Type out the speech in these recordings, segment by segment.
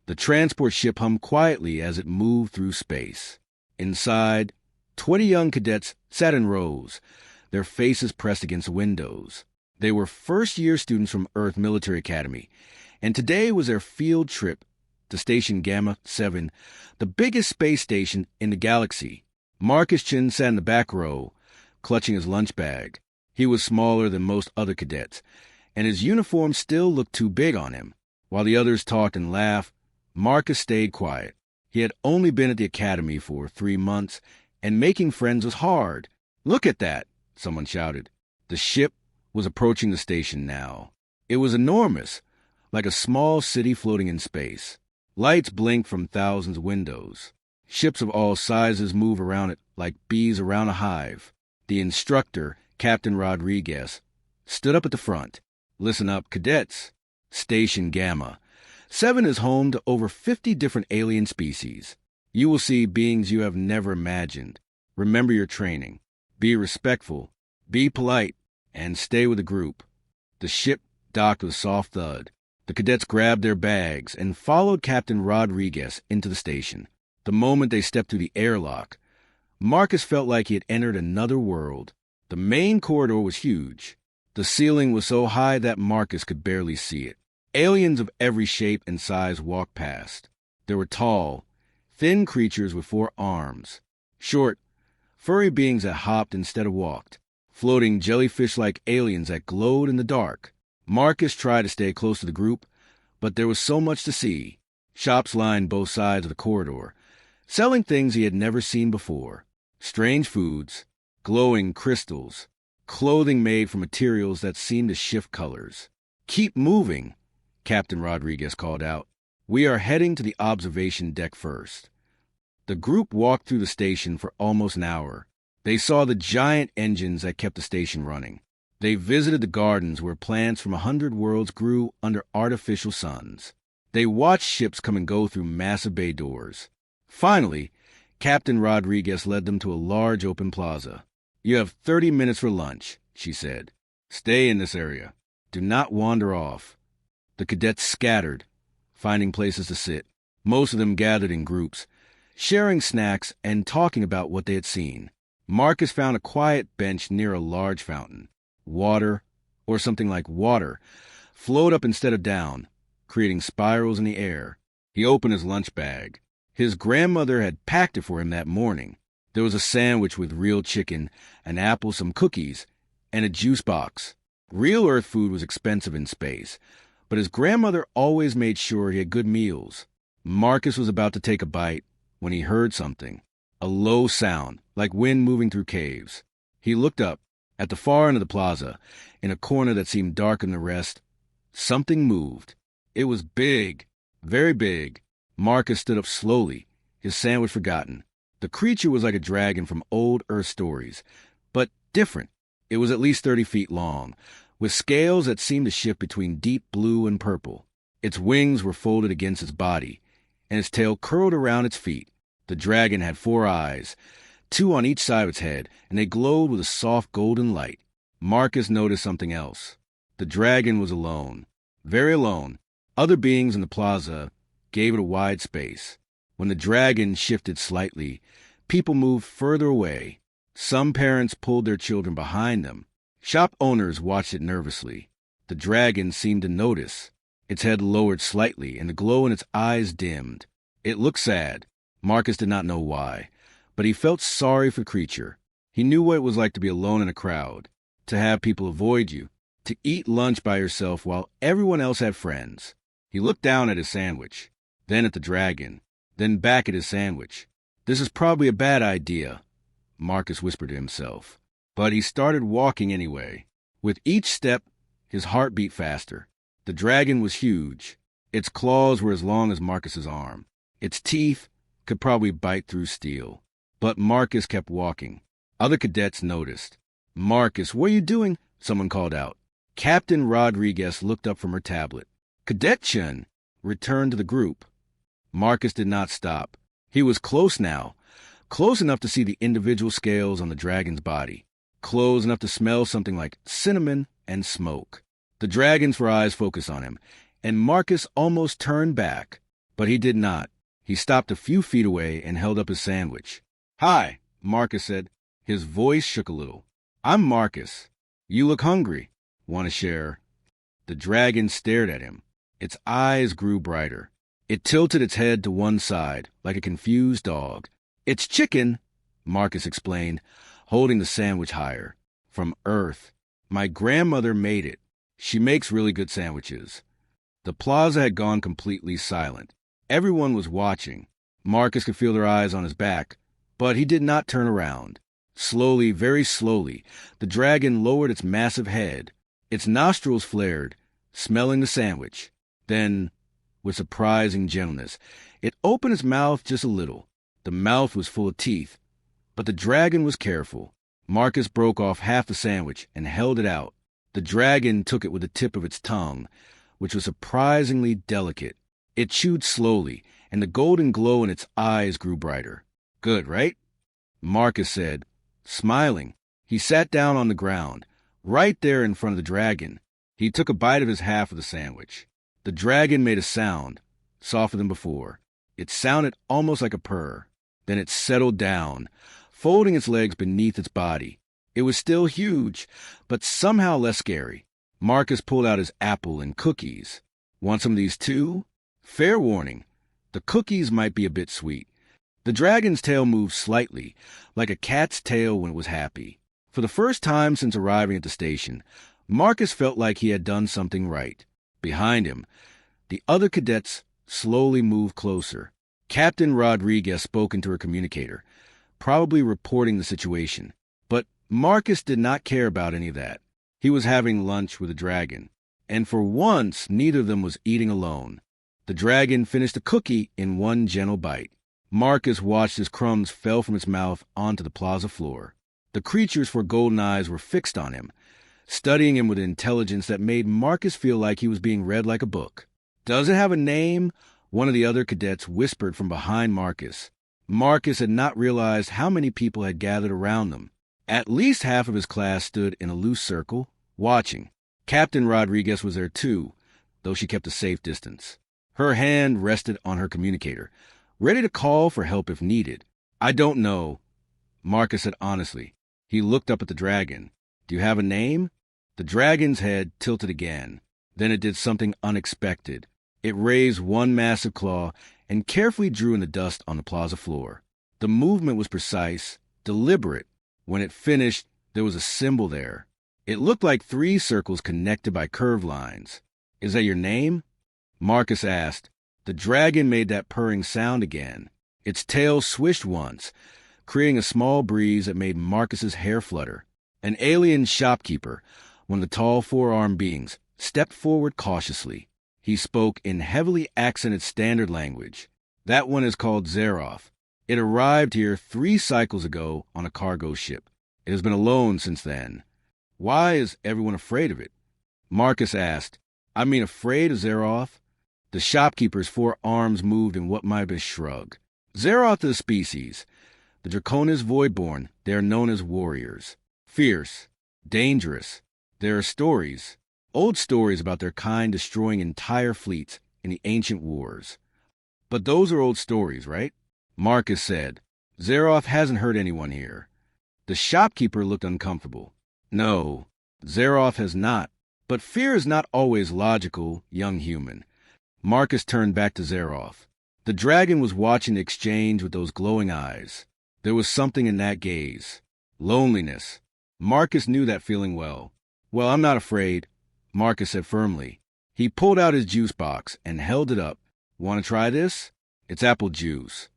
The transport ship hummed quietly as it moved through space. Inside, 20 young cadets sat in rows, their faces pressed against windows. They were first-year students from Earth Military Academy, and today was their field trip to Station Gamma 7, the biggest space station in the galaxy. Marcus Chin sat in the back row, clutching his lunch bag. He was smaller than most other cadets, and his uniform still looked too big on him. While the others talked and laughed, Marcus stayed quiet. He had only been at the academy for 3 months, and making friends was hard. "Look at that!" someone shouted. The ship was approaching the station now. It was enormous, like a small city floating in space. Lights blinked from thousands of windows. Ships of all sizes moved around it like bees around a hive. The instructor, Captain Rodriguez, stood up at the front. "Listen up, cadets. Station Gamma 7 is home to over 50 different alien species. You will see beings you have never imagined. Remember your training. Be respectful, be polite, and stay with the group." The ship docked with a soft thud. The cadets grabbed their bags and followed Captain Rodriguez into the station. The moment they stepped through the airlock, Marcus felt like he had entered another world. The main corridor was huge. The ceiling was so high that Marcus could barely see it. Aliens of every shape and size walked past. There were tall, thin creatures with 4 arms, short, furry beings that hopped instead of walked, floating jellyfish-like aliens that glowed in the dark. Marcus tried to stay close to the group, but there was so much to see. Shops lined both sides of the corridor, selling things he had never seen before. Strange foods, glowing crystals, clothing made from materials that seemed to shift colors. "Keep moving," Captain Rodriguez called out. "We are heading to the observation deck first." The group walked through the station for almost an hour. They saw the giant engines that kept the station running. They visited the gardens where plants from 100 worlds grew under artificial suns. They watched ships come and go through massive bay doors. Finally, Captain Rodriguez led them to a large open plaza. "You have 30 minutes for lunch," she said. "Stay in this area. Do not wander off." The cadets scattered, finding places to sit. Most of them gathered in groups, sharing snacks and talking about what they had seen. Marcus found a quiet bench near a large fountain. Water, or something like water, flowed up instead of down, creating spirals in the air. He opened his lunch bag. His grandmother had packed it for him that morning. There was a sandwich with real chicken, an apple, some cookies, and a juice box. Real Earth food was expensive in space, but his grandmother always made sure he had good meals. Marcus was about to take a bite when he heard something, a low sound, like wind moving through caves. He looked up. At the far end of the plaza, in a corner that seemed darker than the rest, something moved. It was big, very big. Marcus stood up slowly, his sandwich forgotten. The creature was like a dragon from old Earth stories, but different. It was at least 30 feet long, with scales that seemed to shift between deep blue and purple. Its wings were folded against its body, and its tail curled around its feet. The dragon had 4 eyes, 2 on each side of its head, and they glowed with a soft golden light. Marcus noticed something else. The dragon was alone, very alone. Other beings in the plaza gave it a wide space. When the dragon shifted slightly, people moved further away. Some parents pulled their children behind them. Shop owners watched it nervously. The dragon seemed to notice. Its head lowered slightly, and the glow in its eyes dimmed. It looked sad. Marcus did not know why, but he felt sorry for the creature. He knew what it was like to be alone in a crowd, to have people avoid you, to eat lunch by yourself while everyone else had friends. He looked down at his sandwich, then at the dragon, then back at his sandwich. "This is probably a bad idea," Marcus whispered to himself. But he started walking anyway. With each step, his heart beat faster. The dragon was huge. Its claws were as long as Marcus's arm. Its teeth could probably bite through steel. But Marcus kept walking. Other cadets noticed. "Marcus, what are you doing?" someone called out. Captain Rodriguez looked up from her tablet. "Cadet Chun, returned to the group." Marcus did not stop. He was close now, close enough to see the individual scales on the dragon's body, close enough to smell something like cinnamon and smoke. The dragon's 4 eyes focused on him, and Marcus almost turned back. But he did not. He stopped a few feet away and held up his sandwich. "Hi," Marcus said. His voice shook a little. "I'm Marcus. You look hungry. Want to share?" The dragon stared at him. Its eyes grew brighter. It tilted its head to one side, like a confused dog. "It's chicken," Marcus explained, holding the sandwich higher. "From Earth. My grandmother made it. She makes really good sandwiches." The plaza had gone completely silent. Everyone was watching. Marcus could feel their eyes on his back, but he did not turn around. Slowly, very slowly, the dragon lowered its massive head. Its nostrils flared, smelling the sandwich. Then, with surprising gentleness, it opened its mouth just a little. The mouth was full of teeth, but the dragon was careful. Marcus broke off half the sandwich and held it out. The dragon took it with the tip of its tongue, which was surprisingly delicate. It chewed slowly, and the golden glow in its eyes grew brighter. "Good, right?" Marcus said, smiling. He sat down on the ground, right there in front of the dragon. He took a bite of his half of the sandwich. The dragon made a sound, softer than before. It sounded almost like a purr. Then it settled down, folding its legs beneath its body. It was still huge, but somehow less scary. Marcus pulled out his apple and cookies. "Want some of these too?" Fair warning, the cookies might be a bit sweet. The dragon's tail moved slightly, like a cat's tail when it was happy. For the first time since arriving at the station, Marcus felt like he had done something right. Behind him, the other cadets slowly moved closer. Captain Rodriguez spoke into her communicator, probably reporting the situation. But Marcus did not care about any of that. He was having lunch with the dragon, and for once neither of them was eating alone. The dragon finished a cookie in one gentle bite. Marcus watched as crumbs fell from its mouth onto the plaza floor. The creature's four golden eyes were fixed on him, studying him with an intelligence that made Marcus feel like he was being read like a book. "Does it have a name?" one of the other cadets whispered from behind Marcus. Marcus had not realized how many people had gathered around them. At least half of his class stood in a loose circle, watching. Captain Rodriguez was there too, though she kept a safe distance. Her hand rested on her communicator, ready to call for help if needed. "I don't know," Marcus said honestly. He looked up at the dragon. "Do you have a name?" The dragon's head tilted again. Then it did something unexpected. It raised one massive claw and carefully drew in the dust on the plaza floor. The movement was precise, deliberate. When it finished, there was a symbol there. It looked like 3 circles connected by curved lines. "Is that your name?" Marcus asked. The dragon made that purring sound again. Its tail swished once, creating a small breeze that made Marcus's hair flutter. An alien shopkeeper, one of the tall 4-armed beings, stepped forward cautiously. He spoke in heavily accented standard language. "That one is called Zeroth. It arrived here 3 cycles ago on a cargo ship. It has been alone since then." "Why is everyone afraid of it?" Marcus asked. "I mean afraid of Zeroth?" The shopkeeper's 4 arms moved in what might have been a shrug. "Zeroth is a species. The Draconis Voidborn, they are known as warriors. Fierce. Dangerous. There are stories. Old stories about their kind destroying entire fleets in the ancient wars. But those are old stories, right?" Marcus said. "Zeroth hasn't hurt anyone here." The shopkeeper looked uncomfortable. "No, Zeroth has not. But fear is not always logical, young human." Marcus turned back to Zeroth. The dragon was watching the exchange with those glowing eyes. There was something in that gaze. Loneliness. Marcus knew that feeling well. "Well, I'm not afraid," Marcus said firmly. He pulled out his juice box and held it up. "Want to try this? It's apple juice."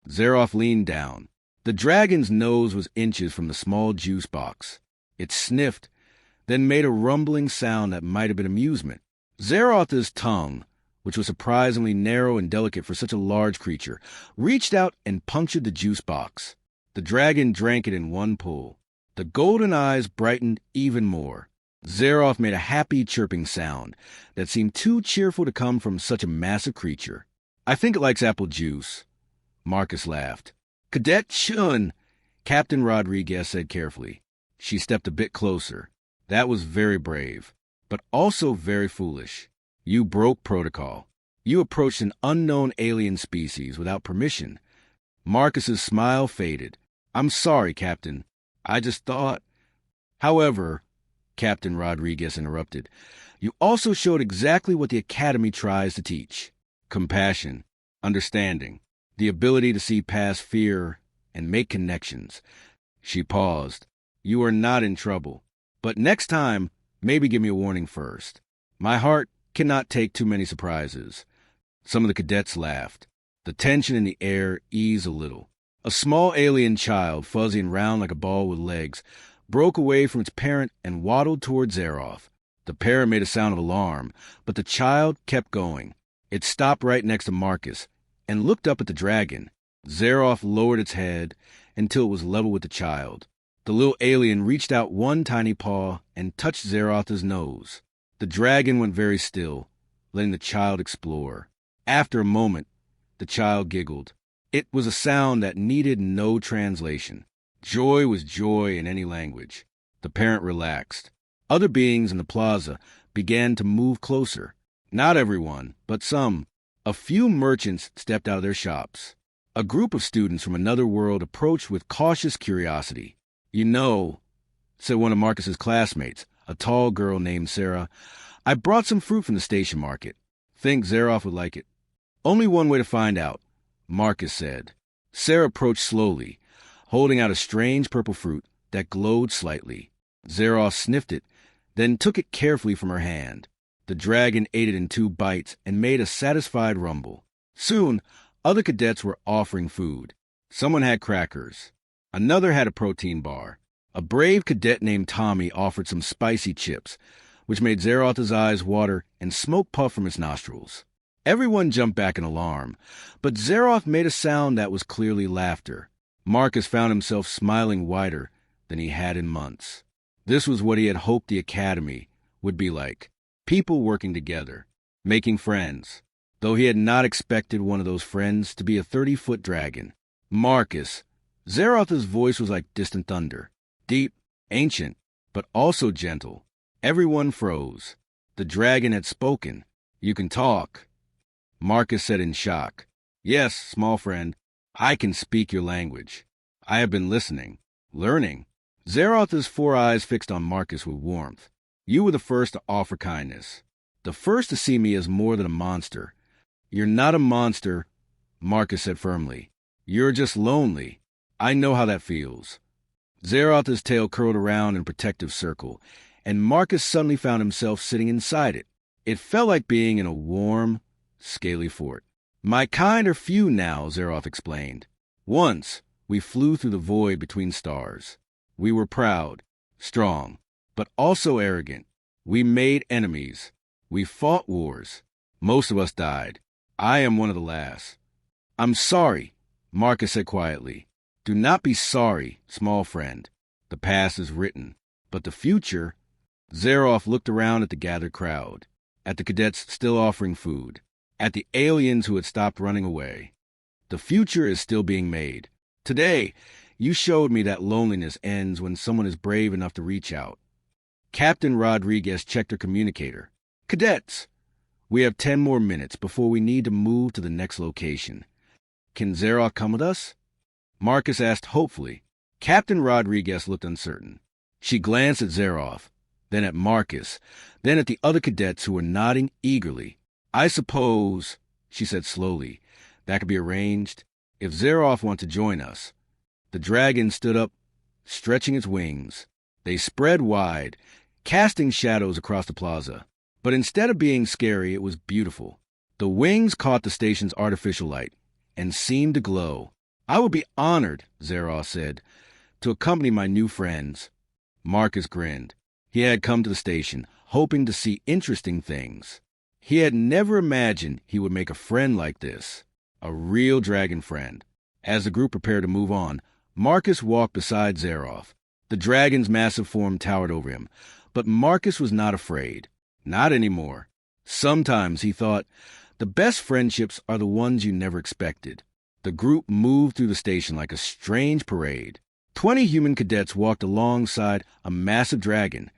Zeroth leaned down. The dragon's nose was inches from the small juice box. It sniffed, then made a rumbling sound that might have been amusement. Zeroth's tongue, which was surprisingly narrow and delicate for such a large creature, reached out and punctured the juice box. The dragon drank it in one pull. The golden eyes brightened even more. Zeroth made a happy chirping sound that seemed too cheerful to come from such a massive creature. "I think it likes apple juice." Marcus laughed. "Cadet Shun," Captain Rodriguez said carefully. She stepped a bit closer. "That was very brave, but also very foolish. You broke protocol." You approached an unknown alien species without permission. Marcus's smile faded. I'm sorry, Captain. I just thought... However, Captain Rodriguez interrupted, you also showed exactly what the Academy tries to teach. Compassion, understanding, the ability to see past fear and make connections. She paused. You are not in trouble. But next time, maybe give me a warning first. My heart cannot take too many surprises. Some of the cadets laughed. The tension in the air eased a little. A small alien child, fuzzy and round like a ball with legs, broke away from its parent and waddled toward Zeroth. The parent made a sound of alarm, but the child kept going. It stopped right next to Marcus and looked up at the dragon. Zeroth lowered its head until it was level with the child. The little alien reached out one tiny paw and touched Zeroth's nose. The dragon went very still, letting the child explore. After a moment, the child giggled. It was a sound that needed no translation. Joy was joy in any language. The parent relaxed. Other beings in the plaza began to move closer. Not everyone, but some. A few merchants stepped out of their shops. A group of students from another world approached with cautious curiosity. You know, said one of Marcus's classmates, a tall girl named Sarah, I brought some fruit from the station market. Think Zeroth would like it. Only one way to find out, Marcus said. Sarah approached slowly, holding out a strange purple fruit that glowed slightly. Zeroth sniffed it, then took it carefully from her hand. The dragon ate it in 2 bites and made a satisfied rumble. Soon, other cadets were offering food. Someone had crackers. Another had a protein bar. A brave cadet named Tommy offered some spicy chips, which made Zeroth's eyes water and smoke puff from his nostrils. Everyone jumped back in alarm, but Zeroth made a sound that was clearly laughter. Marcus found himself smiling wider than he had in months. This was what he had hoped the Academy would be like. People working together, making friends, though he had not expected one of those friends to be a 30-foot dragon. Marcus. Zeroth's voice was like distant thunder, deep, ancient, but also gentle. Everyone froze. The dragon had spoken. You can talk. Marcus said in shock. Yes, small friend, I can speak your language. I have been listening, learning. Zeroth's 4 eyes fixed on Marcus with warmth. You were the first to offer kindness, the first to see me as more than a monster. You're not a monster, Marcus said firmly. You're just lonely. I know how that feels. Zeroth's tail curled around in a protective circle, and Marcus suddenly found himself sitting inside it. It felt like being in a warm, scaly fort. My kind are few now, Zeroth explained. Once, we flew through the void between stars. We were proud, strong, but also arrogant. We made enemies. We fought wars. Most of us died. I am one of the last. I'm sorry, Marcus said quietly. Do not be sorry, small friend. The past is written, but the future... Zeroth looked around at the gathered crowd, at the cadets still offering food, at the aliens who had stopped running away. The future is still being made. Today, you showed me that loneliness ends when someone is brave enough to reach out. Captain Rodriguez checked her communicator. Cadets, we have 10 more minutes before we need to move to the next location. Can Zeroth come with us? Marcus asked hopefully. Captain Rodriguez looked uncertain. She glanced at Zeroth, then at Marcus, then at the other cadets who were nodding eagerly. I suppose, she said slowly, that could be arranged if Zeroth wants to join us. The dragon stood up, stretching its wings. They spread wide, casting shadows across the plaza. But instead of being scary, it was beautiful. The wings caught the station's artificial light and seemed to glow. I would be honored, Zeroth said, to accompany my new friends. Marcus grinned. He had come to the station, hoping to see interesting things. He had never imagined he would make a friend like this, a real dragon friend. As the group prepared to move on, Marcus walked beside Zeroth. The dragon's massive form towered over him, but Marcus was not afraid. Not anymore. Sometimes, he thought, the best friendships are the ones you never expected. The group moved through the station like a strange parade. 20 human cadets walked alongside a massive dragon,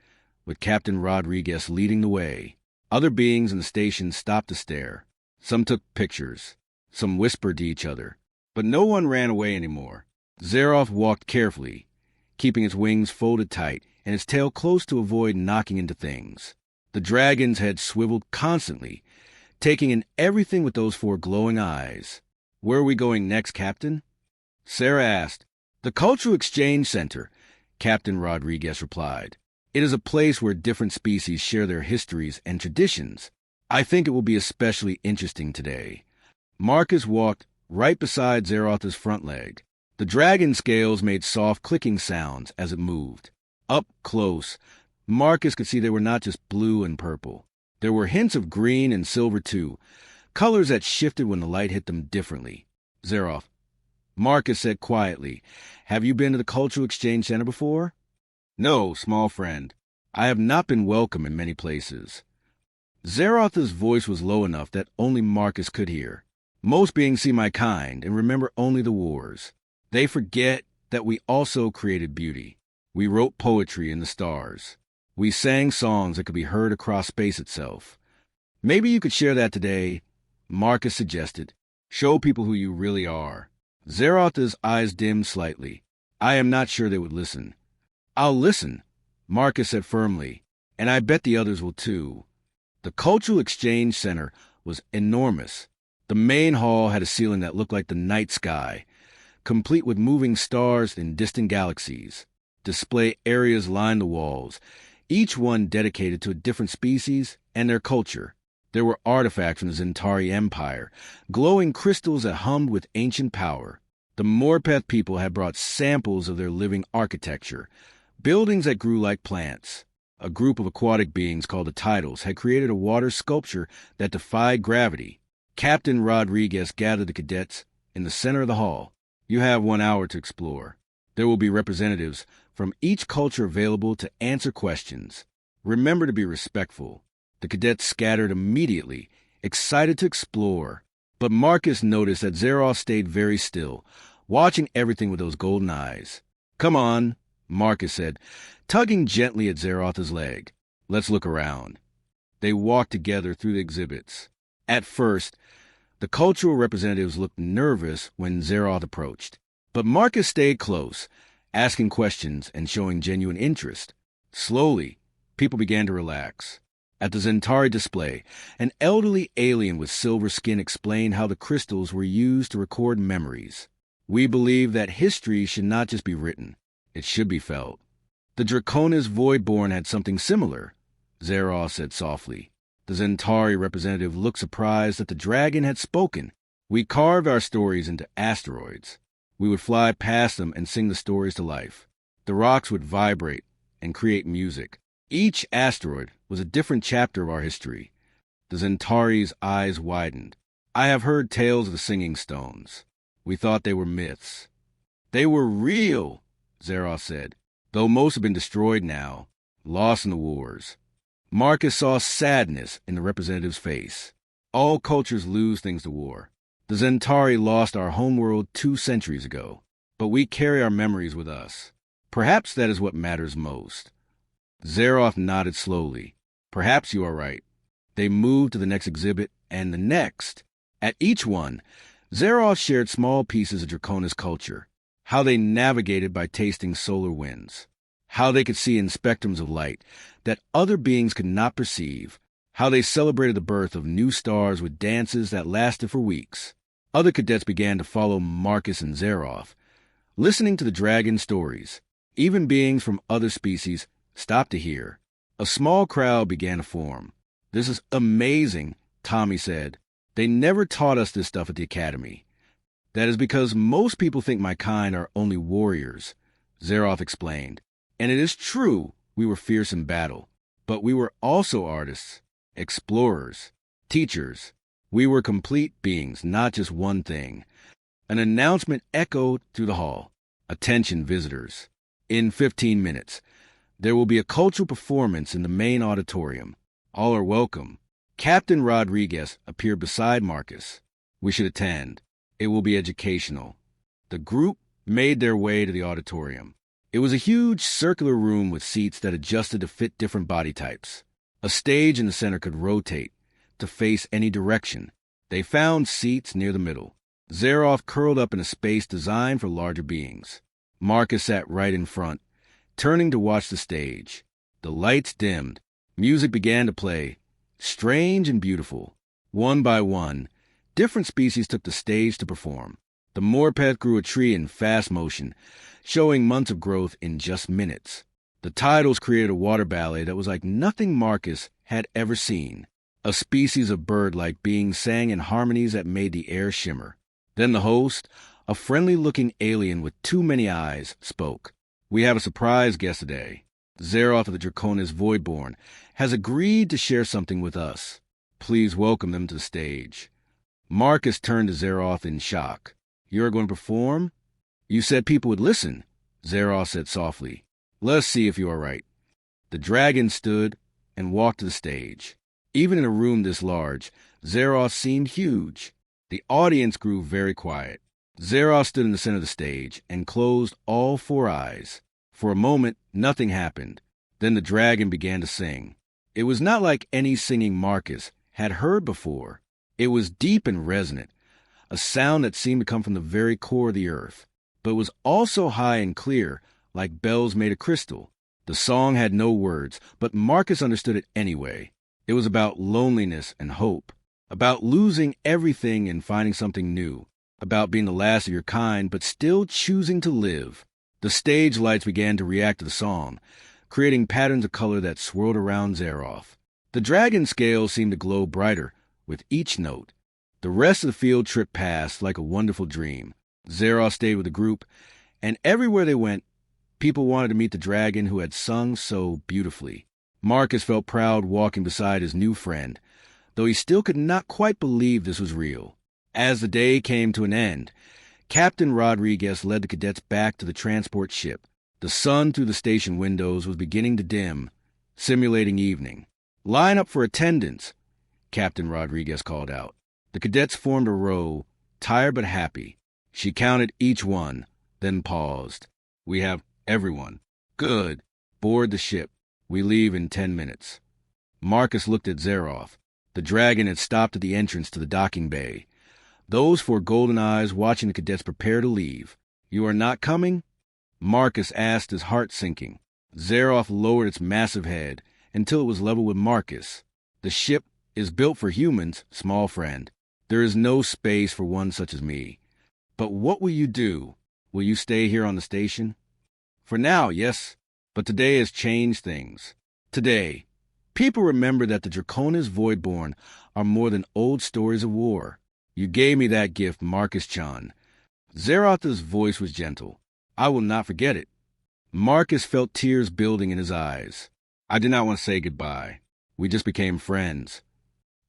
with Captain Rodriguez leading the way. Other beings in the station stopped to stare. Some took pictures. Some whispered to each other. But no one ran away anymore. Zeroth walked carefully, keeping its wings folded tight and its tail close to avoid knocking into things. The dragon's head swiveled constantly, taking in everything with those 4 glowing eyes. "Where are we going next, Captain?" Sarah asked. "The Cultural Exchange Center," Captain Rodriguez replied. "It is a place where different species share their histories and traditions. I think it will be especially interesting today." Marcus walked right beside Zeroth's front leg. The dragon scales made soft clicking sounds as it moved. Up close, Marcus could see they were not just blue and purple. There were hints of green and silver too, colors that shifted when the light hit them differently. "Zeroth," Marcus said quietly, "have you been to the Cultural Exchange Center before?" "No, small friend. I have not been welcome in many places." Zeroth's voice was low enough that only Marcus could hear. "Most beings see my kind and remember only the wars. They forget that we also created beauty. We wrote poetry in the stars. We sang songs that could be heard across space itself. Maybe you could share that today," Marcus suggested. "Show people who you really are." Zeroth's eyes dimmed slightly. "I am not sure they would listen." "I'll listen," Marcus said firmly, "and I bet the others will too." The Cultural Exchange Center was enormous. The main hall had a ceiling that looked like the night sky, complete with moving stars in distant galaxies. Display areas lined the walls, each one dedicated to a different species and their culture. There were artifacts from the Zentari Empire, glowing crystals that hummed with ancient power. The Morpeth people had brought samples of their living architecture, buildings that grew like plants. A group of aquatic beings called the Titles had created a water sculpture that defied gravity. Captain Rodriguez gathered the cadets in the center of the hall. "You have 1 hour to explore. There will be representatives from each culture available to answer questions. Remember to be respectful." The cadets scattered immediately, excited to explore. But Marcus noticed that Zeroth stayed very still, watching everything with those golden eyes. "Come on," Marcus said, tugging gently at Zeroth's leg. "Let's look around." They walked together through the exhibits. At first, the cultural representatives looked nervous when Zeroth approached. But Marcus stayed close, asking questions and showing genuine interest. Slowly, people began to relax. At the Zentari display, an elderly alien with silver skin explained how the crystals were used to record memories. "We believe that history should not just be written, it should be felt." "The Draconis Voidborn had something similar," Zeroth said softly. The Zentari representative looked surprised that the dragon had spoken. "We carved our stories into asteroids. We would fly past them and sing the stories to life. The rocks would vibrate and create music. Each asteroid was a different chapter of our history." The Zentari's eyes widened. "I have heard tales of the singing stones. We thought they were myths." "They were real," Zeroth said, "though most have been destroyed now, lost in the wars." Marcus saw sadness in the representative's face. "All cultures lose things to war. The Zentari lost our homeworld 2 centuries ago, but we carry our memories with us. Perhaps that is what matters most." Zeroth nodded slowly. "Perhaps you are right." They moved to the next exhibit and the next. At each one, Zeroth shared small pieces of Draconis culture, how they navigated by tasting solar winds, how they could see in spectrums of light that other beings could not perceive, how they celebrated the birth of new stars with dances that lasted for weeks. Other cadets began to follow Marcus and Zeroth, listening to the dragon stories. Even beings from other species stopped to hear. A small crowd began to form. "This is amazing," Tommy said. "They never taught us this stuff at the academy." "That is because most people think my kind are only warriors," Zeroth explained. "And it is true we were fierce in battle, but we were also artists, explorers, teachers. We were complete beings, not just one thing." An announcement echoed through the hall. "Attention, visitors. In 15 minutes, there will be a cultural performance in the main auditorium. All are welcome." Captain Rodriguez appeared beside Marcus. "We should attend. It will be educational." The group made their way to the auditorium. It was a huge circular room with seats that adjusted to fit different body types. A stage in the center could rotate to face any direction. They found seats near the middle. Zaroff curled up in a space designed for larger beings. Marcus sat right in front, turning to watch the stage. The lights dimmed. Music began to play, strange and beautiful. One by one, different species took the stage to perform. The Morpeth grew a tree in fast motion, showing months of growth in just minutes. The Tidals created a water ballet that was like nothing Marcus had ever seen. A species of bird-like being sang in harmonies that made the air shimmer. Then the host, a friendly-looking alien with too many eyes, spoke. "We have a surprise guest today. Zaroff of the Draconis Voidborn has agreed to share something with us. Please welcome them to the stage." Marcus turned to Zaroff in shock. "You're going to perform? You said people would listen," Zaroff said softly. "Let's see if you are right." The dragon stood and walked to the stage. Even in a room this large, Zaroff seemed huge. The audience grew very quiet. Zaroff stood in the center of the stage and closed all four eyes. For a moment, nothing happened. Then the dragon began to sing. It was not like any singing Marcus had heard before. It was deep and resonant, a sound that seemed to come from the very core of the earth, but was also high and clear, like bells made of crystal. The song had no words, but Marcus understood it anyway. It was about loneliness and hope, about losing everything and finding something new, about being the last of your kind but still choosing to live. The stage lights began to react to the song, creating patterns of color that swirled around Zaroff. The dragon scales seemed to glow brighter with each note. The rest of the field tripped past like a wonderful dream. Zaroff stayed with the group, and everywhere they went, people wanted to meet the dragon who had sung so beautifully. Marcus felt proud walking beside his new friend, though he still could not quite believe this was real. As the day came to an end, Captain Rodriguez led the cadets back to the transport ship. The sun through the station windows was beginning to dim, simulating evening. "Line up for attendance," Captain Rodriguez called out. The cadets formed a row, tired but happy. She counted each one, then paused. "We have everyone." "Good. Board the ship. We leave in 10 minutes. Marcus looked at Zaroff. The dragon had stopped at the entrance to the docking bay. Those four golden eyes watching the cadets prepare to leave. "You are not coming?" Marcus asked, his heart sinking. Zaroff lowered its massive head until it was level with Marcus. "The ship is built for humans, small friend. There is no space for one such as me. But what will you do? Will you stay here on the station?" "For now, yes. But today has changed things. Today, people remember that the Draconis Voidborn are more than old stories of war. You gave me that gift, Marcus-chan." Zaroff's voice was gentle. "I will not forget it." Marcus felt tears building in his eyes. "I did not want to say goodbye. We just became friends.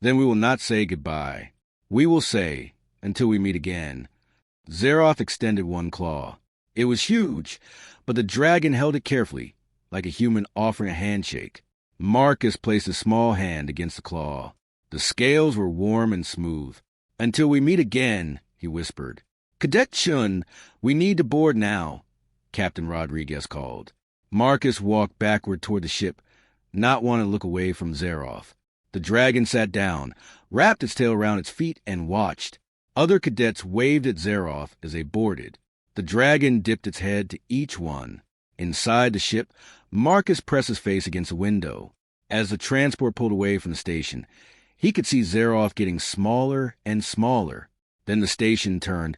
Then we will not say goodbye. We will say, until we meet again." Zaroff extended one claw. It was huge, but the dragon held it carefully, like a human offering a handshake. Marcus placed his small hand against the claw. The scales were warm and smooth. "Until we meet again," he whispered. "Cadet Chun, we need to board now," Captain Rodriguez called. Marcus walked backward toward the ship, not wanting to look away from Zaroff. The dragon sat down, wrapped its tail around its feet, and watched. Other cadets waved at Zaroff as they boarded. The dragon dipped its head to each one. Inside the ship, Marcus pressed his face against a window. As the transport pulled away from the station, he could see Zaroff getting smaller and smaller. Then the station turned,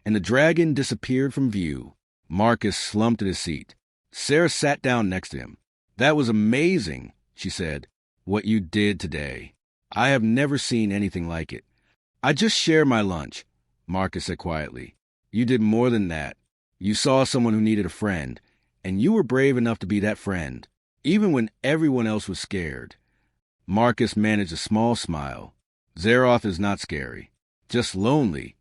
and the dragon disappeared from view. Marcus slumped in his seat. Sarah sat down next to him. "That was amazing," she said, "what you did today. I have never seen anything like it." "I just shared my lunch," Marcus said quietly. "You did more than that. You saw someone who needed a friend, and you were brave enough to be that friend, even when everyone else was scared." Marcus managed a small smile. "Zaroff is not scary, just lonely."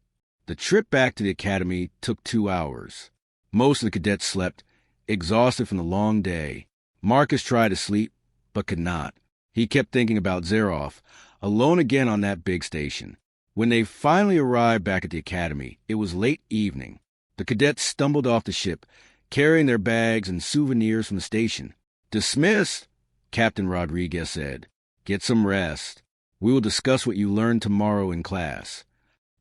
The trip back to the academy took 2 hours. Most of the cadets slept, exhausted from the long day. Marcus tried to sleep, but could not. He kept thinking about Zaroff, alone again on that big station. When they finally arrived back at the academy, it was late evening. The cadets stumbled off the ship, carrying their bags and souvenirs from the station. "Dismissed," Captain Rodriguez said. "Get some rest." We will discuss what you learned tomorrow in class.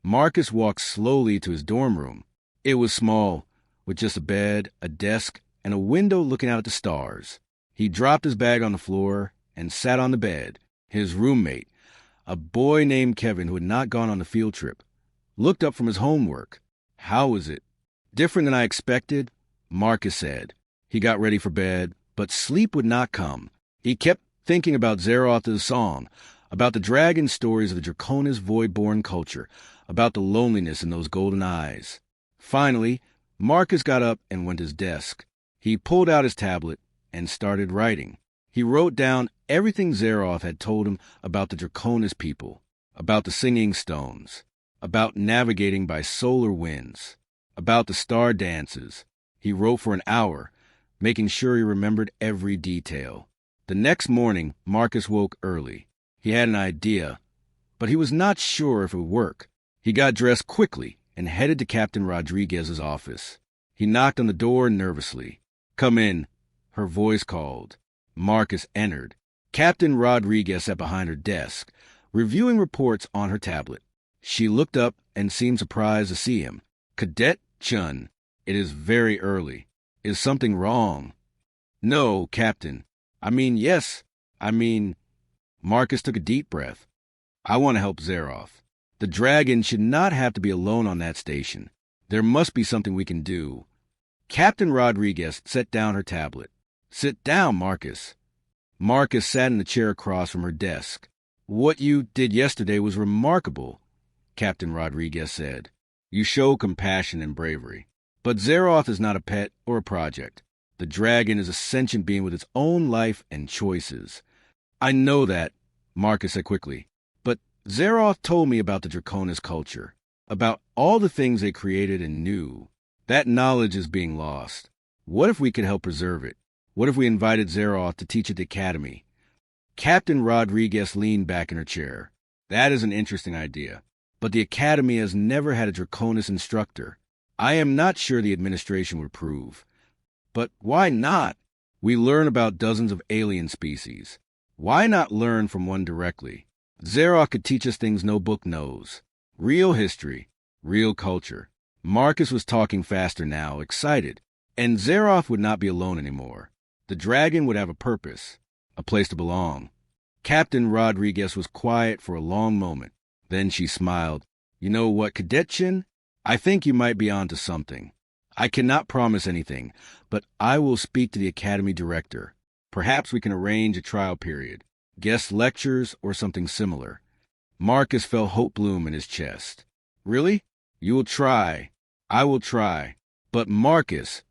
Marcus walked slowly to his dorm room. It was small, with just a bed, a desk, and a window looking out at the stars. He dropped his bag on the floor and sat on the bed. His roommate, a boy named Kevin who had not gone on the field trip, looked up from his homework. "How was it?" "Different than I expected," Marcus said. He got ready for bed, but sleep would not come. He kept thinking about Zeroth's song, about the dragon stories of the Draconis void-born culture, about the loneliness in those golden eyes. Finally, Marcus got up and went to his desk. He pulled out his tablet and started writing. He wrote down everything Zeroth had told him about the Draconis people, about the singing stones, about navigating by solar winds, about the star dances. He wrote for an hour, making sure he remembered every detail. The next morning, Marcus woke early. He had an idea, but he was not sure if it would work. He got dressed quickly and headed to Captain Rodriguez's office. He knocked on the door nervously. "Come in," her voice called. Marcus entered. Captain Rodriguez sat behind her desk, reviewing reports on her tablet. She looked up and seemed surprised to see him. "Cadet Chun, it is very early. Is something wrong?" "No, Captain. Yes. Marcus took a deep breath. "I want to help Zeroth. The dragon should not have to be alone on that station. There must be something we can do." Captain Rodriguez set down her tablet. "Sit down, Marcus." Marcus sat in the chair across from her desk. "What you did yesterday was remarkable," Captain Rodriguez said. "You show compassion and bravery. But Zeroth is not a pet or a project. The dragon is a sentient being with its own life and choices." "I know that," Marcus said quickly. "But Zeroth told me about the Draconis culture, about all the things they created and knew. That knowledge is being lost. What if we could help preserve it? What if we invited Zeroth to teach at the academy?" Captain Rodriguez leaned back in her chair. "That is an interesting idea. But the academy has never had a Draconis instructor. I am not sure the administration would approve." "But why not? We learn about dozens of alien species. Why not learn from one directly? Zeroth could teach us things no book knows. Real history, real culture." Marcus was talking faster now, excited. And Zeroth would not be alone anymore. The dragon would have a purpose, a place to belong. Captain Rodriguez was quiet for a long moment. Then she smiled. "You know what, Cadet Chin? I think you might be onto something. I cannot promise anything, but I will speak to the academy director. Perhaps we can arrange a trial period, guest lectures, or something similar." Marcus felt hope bloom in his chest. "Really? You will try." "I will try. But Marcus,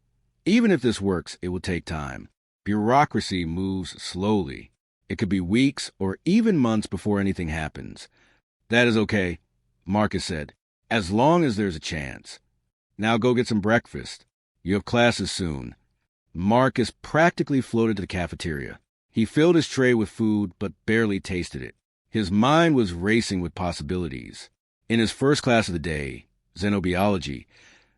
even if this works, it will take time. Bureaucracy moves slowly. It could be weeks or even months before anything happens." "That is okay," Marcus said, "as long as there's a chance. Now go get some breakfast. You have classes soon." Marcus practically floated to the cafeteria. He filled his tray with food, but barely tasted it. His mind was racing with possibilities. In his first class of the day, xenobiology,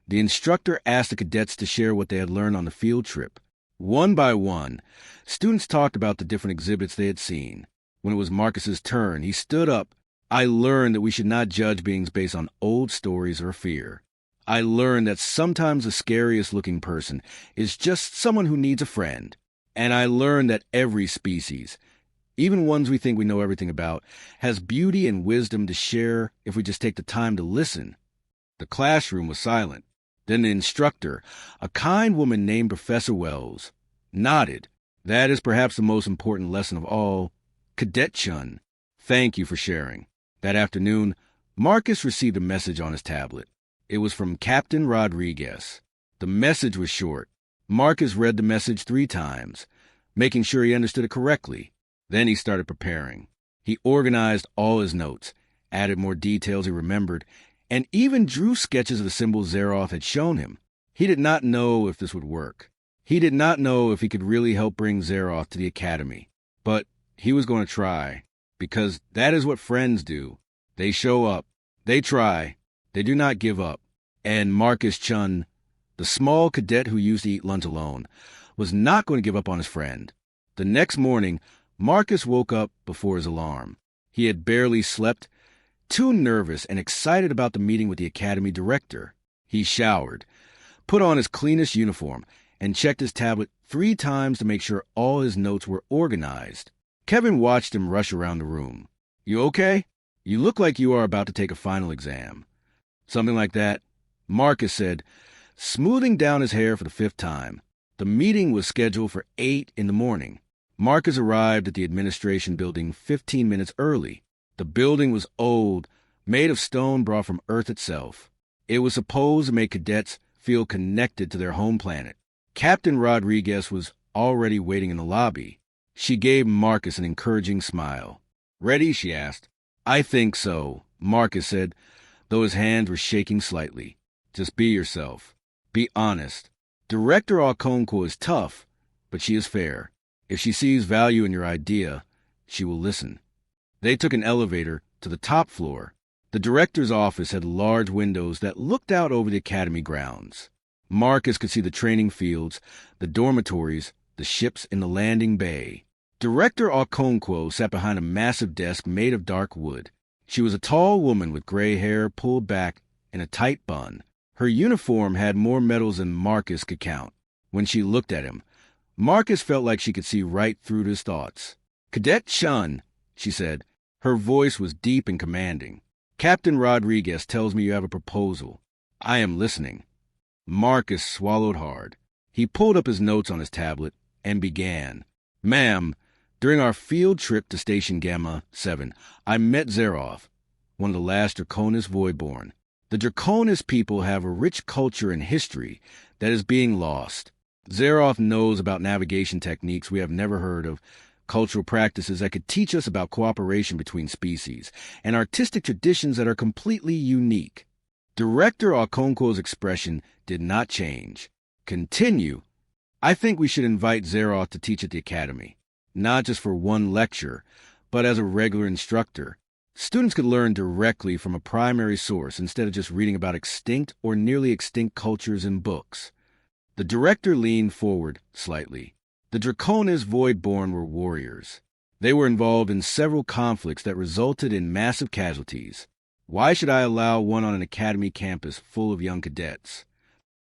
the instructor asked the cadets to share what they had learned on the field trip. One by one, students talked about the different exhibits they had seen. When it was Marcus's turn, he stood up. "I learned that we should not judge beings based on old stories or fear. I learned that sometimes the scariest looking person is just someone who needs a friend. And I learned that every species, even ones we think we know everything about, has beauty and wisdom to share if we just take the time to listen." The classroom was silent. Then the instructor, a kind woman named Professor Wells, nodded. "That is perhaps the most important lesson of all. Cadet Chun, thank you for sharing." That afternoon, Marcus received a message on his tablet. It was from Captain Rodriguez. The message was short. Marcus read the message 3 times, making sure he understood it correctly. Then he started preparing. He organized all his notes, added more details he remembered, and even drew sketches of the symbols Zeroth had shown him. He did not know if this would work. He did not know if he could really help bring Zeroth to the academy. But he was going to try, because that is what friends do. They show up. They try. They do not give up. And Marcus Chun, the small cadet who used to eat lunch alone, was not going to give up on his friend. The next morning, Marcus woke up before his alarm. He had barely slept, too nervous and excited about the meeting with the academy director. He showered, put on his cleanest uniform, and checked his tablet 3 times to make sure all his notes were organized. Kevin watched him rush around the room. "You okay? You look like you are about to take a final exam." "Something like that," Marcus said, smoothing down his hair for the 5th time. The meeting was scheduled for 8 in the morning. Marcus arrived at the administration building 15 minutes early. The building was old, made of stone brought from Earth itself. It was supposed to make cadets feel connected to their home planet. Captain Rodriguez was already waiting in the lobby. She gave Marcus an encouraging smile. "Ready?" she asked. "I think so," Marcus said, though his hands were shaking slightly. "Just be yourself. Be honest. Director Okonkwo is tough, but she is fair. If she sees value in your idea, she will listen." They took an elevator to the top floor. The director's office had large windows that looked out over the academy grounds. Marcus could see the training fields, the dormitories, the ships in the landing bay. Director Okonkwo sat behind a massive desk made of dark wood. She was a tall woman with gray hair pulled back in a tight bun. Her uniform had more medals than Marcus could count. When she looked at him, Marcus felt like she could see right through his thoughts. "Cadet Chun," she said. Her voice was deep and commanding. "Captain Rodriguez tells me you have a proposal. I am listening." Marcus swallowed hard. He pulled up his notes on his tablet and began. "Ma'am, during our field trip to Station Gamma 7, I met Zeroth, one of the last Draconis Voidborn. The Draconis people have a rich culture and history that is being lost. Zeroth knows about navigation techniques we have never heard of, cultural practices that could teach us about cooperation between species, and artistic traditions that are completely unique." Director Okonkwo's expression did not change. "Continue. I think we should invite Zeroth to teach at the academy, not just for one lecture, but as a regular instructor. Students could learn directly from a primary source instead of just reading about extinct or nearly extinct cultures in books." The director leaned forward slightly. The Draconis Voidborn were warriors. They were involved in several conflicts that resulted in massive casualties. Why should I allow one on an academy campus full of young cadets?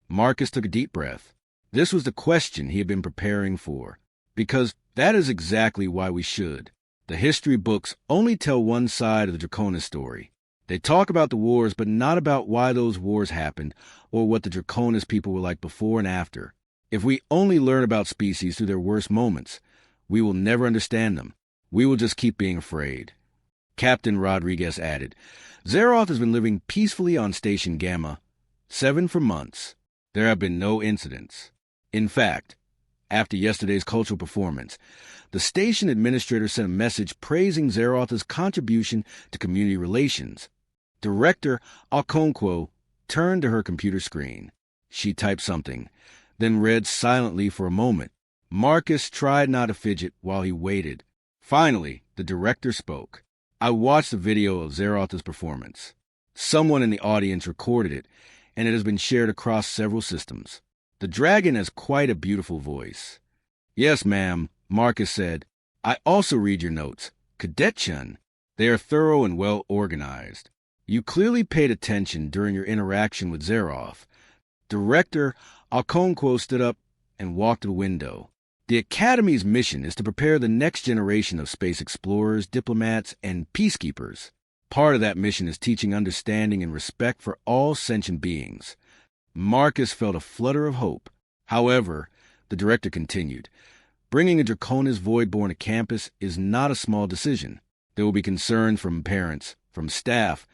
Marcus took a deep breath. This was the question he had been preparing for. Because that is exactly why we should. The history books only tell one side of the Draconis story. They talk about the wars, but not about why those wars happened or what the Draconis people were like before and after. If we only learn about species through their worst moments, we will never understand them. We will just keep being afraid. Captain Rodriguez added, "Zeroth has been living peacefully on Station Gamma 7 for months. There have been no incidents. In fact, after yesterday's cultural performance, the station administrator sent a message praising Zeroth's contribution to community relations." Director Okonkwo turned to her computer screen. She typed something, then read silently for a moment. Marcus tried not to fidget while he waited. Finally, the director spoke. "I watched the video of Zeroth's performance. Someone in the audience recorded it, and it has been shared across several systems. The dragon has quite a beautiful voice." "Yes, ma'am," Marcus said. "I also read your notes. Cadet-chun. They are thorough and well organized. You clearly paid attention during your interaction with Zeroth." Director Okonkwo stood up and walked to the window. "The Academy's mission is to prepare the next generation of space explorers, diplomats, and peacekeepers. Part of that mission is teaching understanding and respect for all sentient beings." Marcus felt a flutter of hope. However, the director continued, "Bringing a Draconis Voidborn to campus is not a small decision. There will be concern from parents, from staff,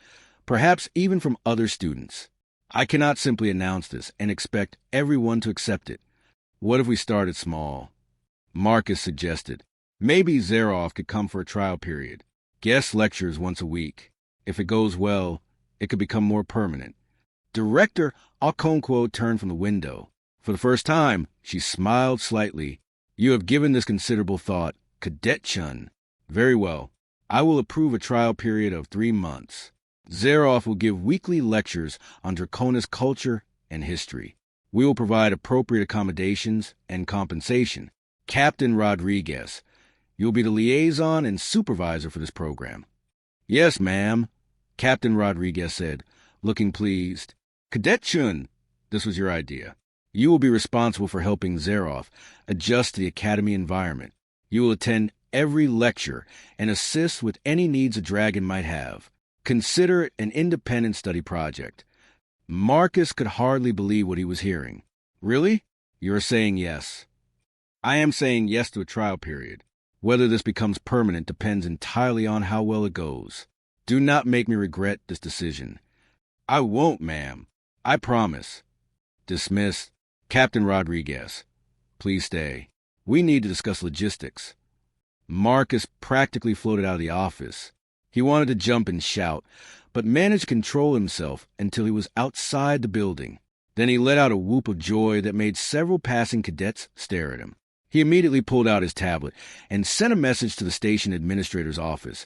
perhaps even from other students. I cannot simply announce this and expect everyone to accept it. What if we started small?" Marcus suggested, "Maybe Zeroth could come for a trial period. Guest lectures once a week. If it goes well, it could become more permanent." Director Okonkwo turned from the window. For the first time, she smiled slightly. "You have given this considerable thought, Cadet-chun. Very well. I will approve a trial period of 3 months. Zeroth will give weekly lectures on Draconis culture and history. We will provide appropriate accommodations and compensation. Captain Rodriguez, you'll be the liaison and supervisor for this program. Yes, ma'am, Captain Rodriguez said, looking pleased. Cadet Chun, this was your idea. You will be responsible for helping Zeroff adjust to the academy environment. You will attend every lecture and assist with any needs a dragon might have. Consider it an independent study project. Marcus could hardly believe what he was hearing. Really? You're saying yes. I am saying yes to a trial period. Whether this becomes permanent depends entirely on how well it goes. Do not make me regret this decision. I won't, ma'am. I promise. Dismissed. Captain Rodriguez, please stay. We need to discuss logistics. Marcus practically floated out of the office. He wanted to jump and shout, but managed to control himself until he was outside the building. Then he let out a whoop of joy that made several passing cadets stare at him. He immediately pulled out his tablet and sent a message to the station administrator's office,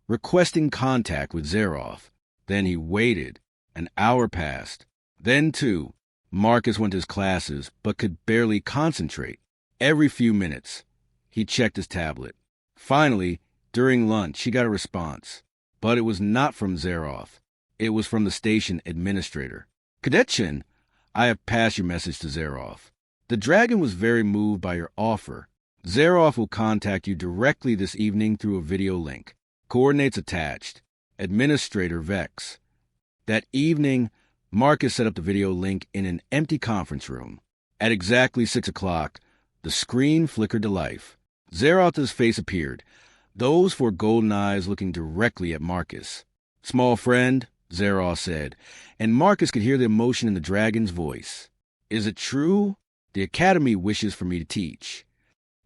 requesting contact with Zeroff. Then he waited. An hour passed. Then, too, Marcus went to his classes, but could barely concentrate. Every few minutes, he checked his tablet. Finally, during lunch, he got a response. But it was not from Zeroff. It was from the station administrator. Cadetchen, I have passed your message to Zeroff. The dragon was very moved by your offer. Zeroff will contact you directly this evening through a video link. Coordinates attached. Administrator Vex. That evening, Marcus set up the video link in an empty conference room. At exactly 6 o'clock, the screen flickered to life. Zeroth's face appeared, those 4 golden eyes looking directly at Marcus. Small friend, Zeroth said, and Marcus could hear the emotion in the dragon's voice. Is it true? The Academy wishes for me to teach.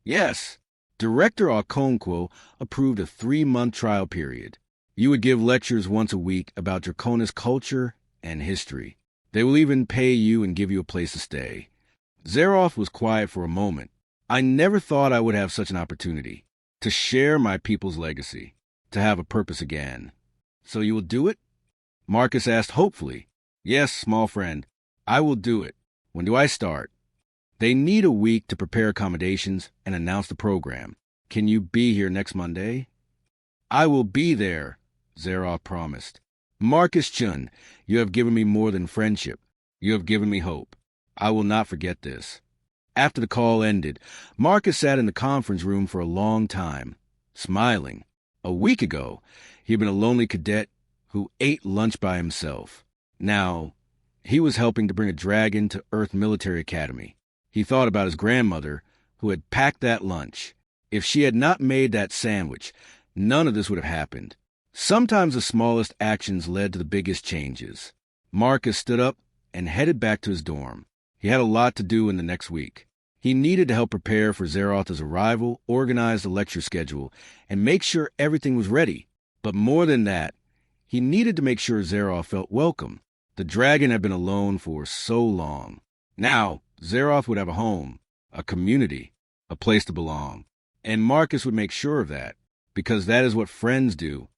Yes. Director Okonkwo approved a 3-month trial period. You would give lectures once a week about Draconis culture and history. They will even pay you and give you a place to stay. Zeroth was quiet for a moment. I never thought I would have such an opportunity. To share my people's legacy. To have a purpose again. So you will do it? Marcus asked hopefully. Yes, small friend. I will do it. When do I start? They need a week to prepare accommodations and announce the program. Can you be here next Monday? I will be there, Zeroth promised. Marcus Chun, you have given me more than friendship. You have given me hope. I will not forget this. After the call ended, Marcus sat in the conference room for a long time, smiling. A week ago, he had been a lonely cadet who ate lunch by himself. Now, he was helping to bring a dragon to Earth Military Academy. He thought about his grandmother, who had packed that lunch. If she had not made that sandwich, none of this would have happened. Sometimes the smallest actions led to the biggest changes. Marcus stood up and headed back to his dorm. He had a lot to do in the next week. He needed to help prepare for Zeroth's arrival, organize the lecture schedule, and make sure everything was ready. But more than that, he needed to make sure Zeroth felt welcome. The dragon had been alone for so long. Now, Zeroth would have a home, a community, a place to belong. And Marcus would make sure of that, because that is what friends do